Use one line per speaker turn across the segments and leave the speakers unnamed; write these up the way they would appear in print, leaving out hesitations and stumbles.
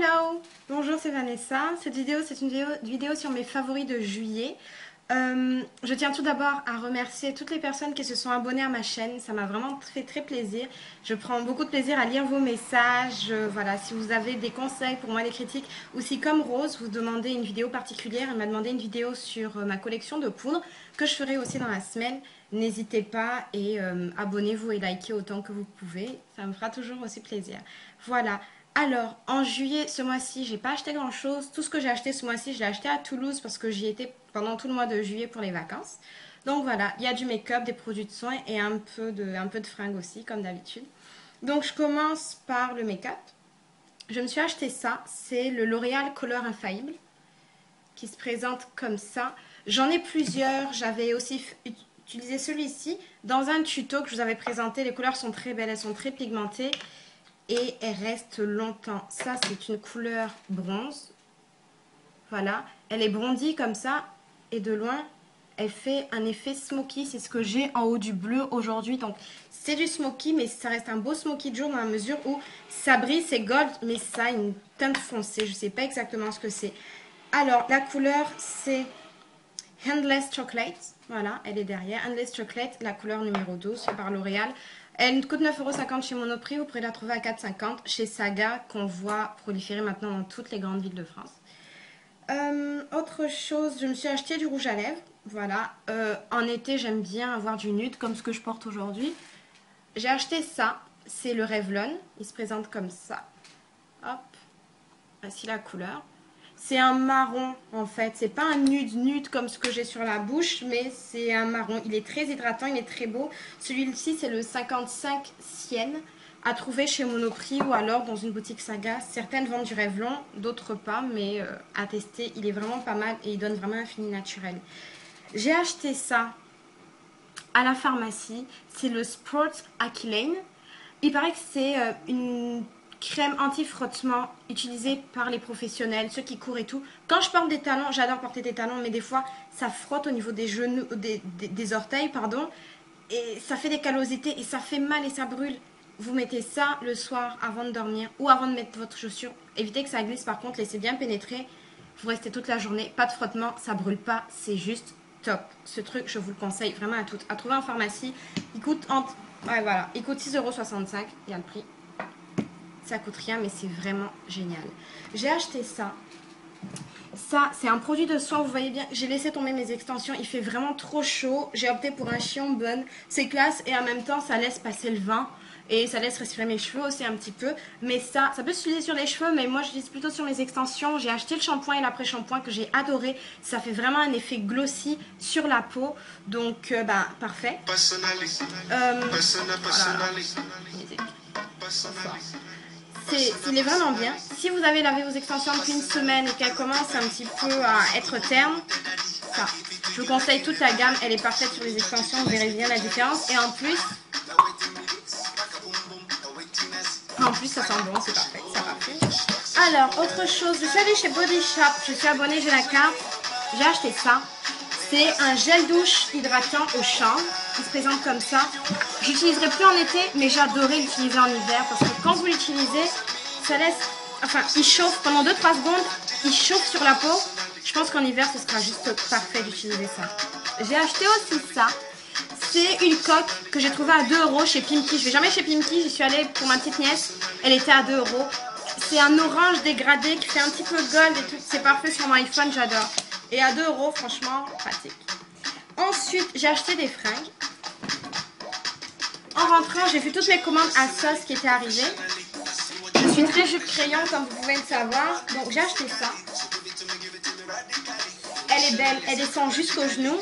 Hello! Bonjour, c'est Vanessa. Cette vidéo, c'est une vidéo sur mes favoris de juillet. Je tiens tout d'abord à remercier toutes les personnes qui se sont abonnées à ma chaîne. Ça m'a vraiment fait très plaisir. Je prends beaucoup de plaisir à lire vos messages. Voilà, si vous avez des conseils pour moi, des critiques, ou si comme Rose, vous demandez une vidéo particulière, elle m'a demandé une vidéo sur ma collection de poudre, que je ferai aussi dans la semaine. N'hésitez pas et abonnez-vous et likez autant que vous pouvez. Ça me fera toujours aussi plaisir. Voilà. Alors, en juillet, ce mois-ci, j'ai pas acheté grand-chose. Tout ce que j'ai acheté ce mois-ci, je l'ai acheté à Toulouse parce que j'y étais pendant tout le mois de juillet pour les vacances. Donc voilà, il y a du make-up, des produits de soins et un peu de fringues aussi, comme d'habitude. Donc je commence par le make-up. Je me suis acheté ça, c'est le L'Oréal Color Infaillible, qui se présente comme ça. J'en ai plusieurs, j'avais aussi utilisé celui-ci dans un tuto que je vous avais présenté. Les couleurs sont très belles, elles sont très pigmentées. Et elle reste longtemps. Ça, c'est une couleur bronze. Voilà. Elle est blondie comme ça. Et de loin, elle fait un effet smoky. C'est ce que j'ai en haut du bleu aujourd'hui. Donc, c'est du smoky, mais ça reste un beau smoky de jour dans la mesure où ça brille, c'est gold, mais ça a une teinte foncée. Je ne sais pas exactement ce que c'est. Alors, la couleur, c'est Endless Chocolate. Voilà, elle est derrière. Endless Chocolate, la couleur numéro 12, c'est par L'Oréal. Elle coûte 9,50 € chez Monoprix. Vous pourrez la trouver à 4,50 € chez Saga, qu'on voit proliférer maintenant dans toutes les grandes villes de France. Autre chose, je me suis acheté du rouge à lèvres. Voilà. En été, j'aime bien avoir du nude, comme ce que je porte aujourd'hui. J'ai acheté ça. C'est le Revlon. Il se présente comme ça. Hop. Voici la couleur. C'est un marron en fait, c'est pas un nude comme ce que j'ai sur la bouche, mais c'est un marron. Il est très hydratant, il est très beau. Celui-ci c'est le 55 Sienne, à trouver chez Monoprix ou alors dans une boutique Saga. Certaines vendent du Revlon, d'autres pas, mais à tester. Il est vraiment pas mal et il donne vraiment un fini naturel. J'ai acheté ça à la pharmacie, c'est le Sport Aquilane. Il paraît que c'est une crème anti-frottement utilisée par les professionnels, ceux qui courent et tout. Quand je porte des talons, j'adore porter des talons, mais des fois, ça frotte au niveau des genoux, des orteils, pardon, et ça fait des callosités, et ça fait mal et ça brûle. Vous mettez ça le soir avant de dormir, ou avant de mettre votre chaussure. Évitez que ça glisse, par contre, laissez bien pénétrer. Vous restez toute la journée, pas de frottement, ça brûle pas, c'est juste top. Ce truc, je vous le conseille vraiment à toutes. À trouver en pharmacie, il coûte entre... Ouais, voilà, il coûte 6,65 €, il y a le prix. Ça coûte rien, mais c'est vraiment génial. J'ai acheté ça. Ça, c'est un produit de soin, vous voyez bien. J'ai laissé tomber mes extensions, il fait vraiment trop chaud. J'ai opté pour un chignon bun. C'est classe et en même temps, ça laisse passer le vent. Et ça laisse respirer mes cheveux aussi un petit peu. Mais ça peut s'utiliser sur les cheveux, mais moi, j'utilise plutôt sur mes extensions. J'ai acheté le shampoing et l'après-shampoing que j'ai adoré. Ça fait vraiment un effet glossy sur la peau. Donc, bah, parfait. Il est vraiment bien. Si vous avez lavé vos extensions depuis une semaine et qu'elles commencent un petit peu à être ternes, ça, je vous conseille toute la gamme. Elle est parfaite sur les extensions, vous verrez bien la différence. Et en plus, ça sent bon, c'est parfait, ça va. Alors, autre chose, je suis allée chez Body Shop, je suis abonnée, j'ai la carte, j'ai acheté ça. C'est un gel douche hydratant au chanvre, qui se présente comme ça. J'utiliserai plus en été, mais j'adorais l'utiliser en hiver, parce que quand vous l'utilisez, ça laisse... Enfin, il chauffe pendant 2-3 secondes, il chauffe sur la peau. Je pense qu'en hiver, ce sera juste parfait d'utiliser ça. J'ai acheté aussi ça. C'est une coque que j'ai trouvée à 2 € chez Pimki. Je vais jamais chez Pimki, j'y suis allée pour ma petite nièce. Elle était à 2 €. C'est un orange dégradé qui fait un petit peu gold et tout. C'est parfait sur mon iPhone, j'adore. Et à 2 €, franchement, pratique. Ensuite, j'ai acheté des fringues. En rentrant, j'ai vu toutes mes commandes à sauce qui étaient arrivées. Je suis très jupe crayon, comme vous pouvez le savoir. Donc, j'ai acheté ça. Elle est belle, elle descend jusqu'au genou.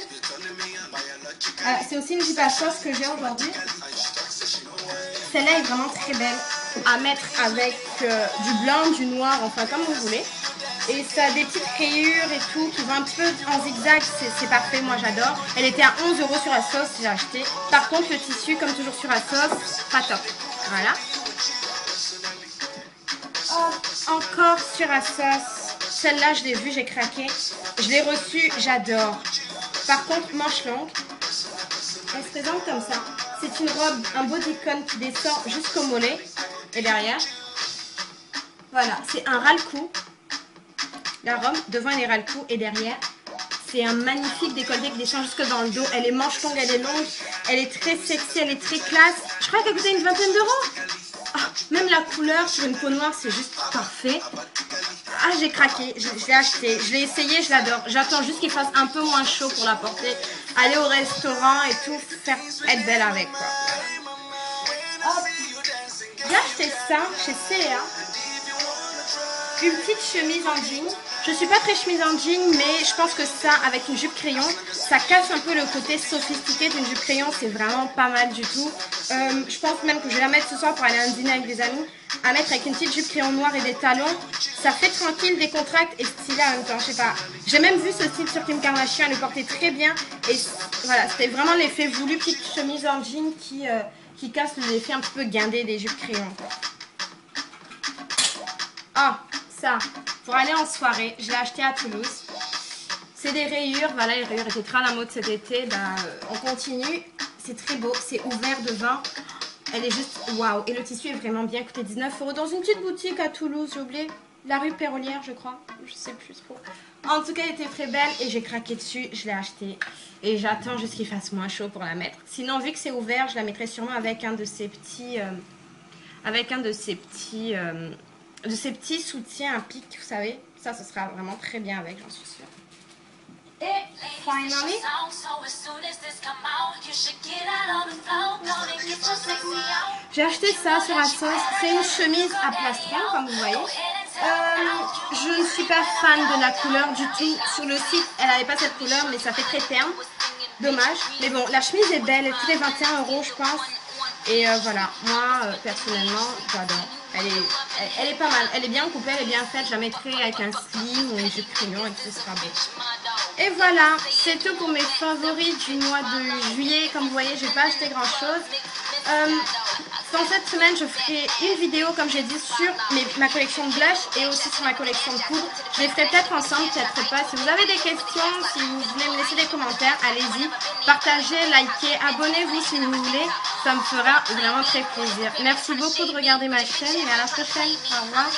C'est aussi une jupe à sauce que j'ai aujourd'hui. Celle-là est vraiment très belle à mettre avec du blanc, du noir, enfin comme vous voulez. Et ça a des petites rayures et tout qui vont un petit peu en zigzag, c'est parfait, moi j'adore. Elle était à 11 € sur Asos, j'ai acheté. Par contre le tissu, comme toujours sur Asos, pas top. Voilà. Oh, encore sur Asos, celle-là je l'ai vue, j'ai craqué. Je l'ai reçue, j'adore. Par contre, manche longue, elle se présente comme ça. C'est une robe, un bodycon qui descend jusqu'au mollet et derrière. Voilà, c'est un ras-le-cou. La robe, devant elle est ras-le-cou et derrière, c'est un magnifique décolleté qui descend jusque dans le dos. Elle est manche longue, elle est longue, elle est très sexy, elle est très classe. Je crois qu'elle coûtait une vingtaine d'euros. Oh, même la couleur sur une peau noire, c'est juste parfait. Ah, j'ai craqué, je l'ai acheté, je l'ai essayé, je l'adore. J'attends juste qu'il fasse un peu moins chaud pour la porter, aller au restaurant et tout, faire être belle avec quoi. Hop. J'ai acheté ça chez C&A. Une petite chemise en jean. Je suis pas très chemise en jean, mais je pense que ça, avec une jupe crayon, ça casse un peu le côté sophistiqué d'une jupe crayon. C'est vraiment pas mal du tout. Je pense même que je vais la mettre ce soir pour aller à un dîner avec des amis. À mettre avec une petite jupe crayon noire et des talons. Ça fait tranquille, décontracte et stylé en même temps. Je sais pas. J'ai même vu ce style sur Kim Kardashian, elle le portait très bien. Et voilà, c'était vraiment l'effet voulu. Petite chemise en jean qui casse l'effet un petit peu guindé des jupes crayon. Ah, ça, pour aller en soirée, je l'ai acheté à Toulouse. C'est des rayures, voilà, les rayures étaient très à la mode cet été. On continue, c'est très beau, c'est ouvert devant. Elle est juste waouh. Et le tissu est vraiment bien, coûté 19 € dans une petite boutique à Toulouse, j'ai oublié. La rue Pérolière, je crois. Je sais plus trop. En tout cas, elle était très belle et j'ai craqué dessus. Je l'ai achetée. Et j'attends juste qu'il fasse moins chaud pour la mettre. Sinon, vu que c'est ouvert, je la mettrai sûrement avec un de ces petits... de ces petits soutiens à pic, vous savez. Ça, ce sera vraiment très bien avec, j'en suis sûre. Et finally, j'ai acheté ça sur Asos. C'est une chemise à plastron, comme vous voyez. Je ne suis pas fan de la couleur du tout. Sur le site, elle n'avait pas cette couleur, mais ça fait très terne. Dommage. Mais bon, la chemise est belle. Elle coûtait 21 €, je pense. Et voilà, moi, personnellement, j'adore. Elle est pas mal. Elle est bien coupée, elle est bien faite. Je la mettrai avec un slim ou une jupe crayon et tout, ce sera beau. Et voilà, c'est tout pour mes favoris du mois de juillet. Comme vous voyez, j'ai pas acheté grand chose. Dans cette semaine, je ferai une vidéo, comme j'ai dit, sur ma collection de blush et aussi sur ma collection de poudre. Je les ferai peut-être ensemble, peut-être pas. Si vous avez des questions, si vous voulez me laisser des commentaires, allez-y. Partagez, likez, abonnez-vous si vous voulez. Ça me fera vraiment très plaisir. Merci beaucoup de regarder ma chaîne et à la prochaine. Au revoir.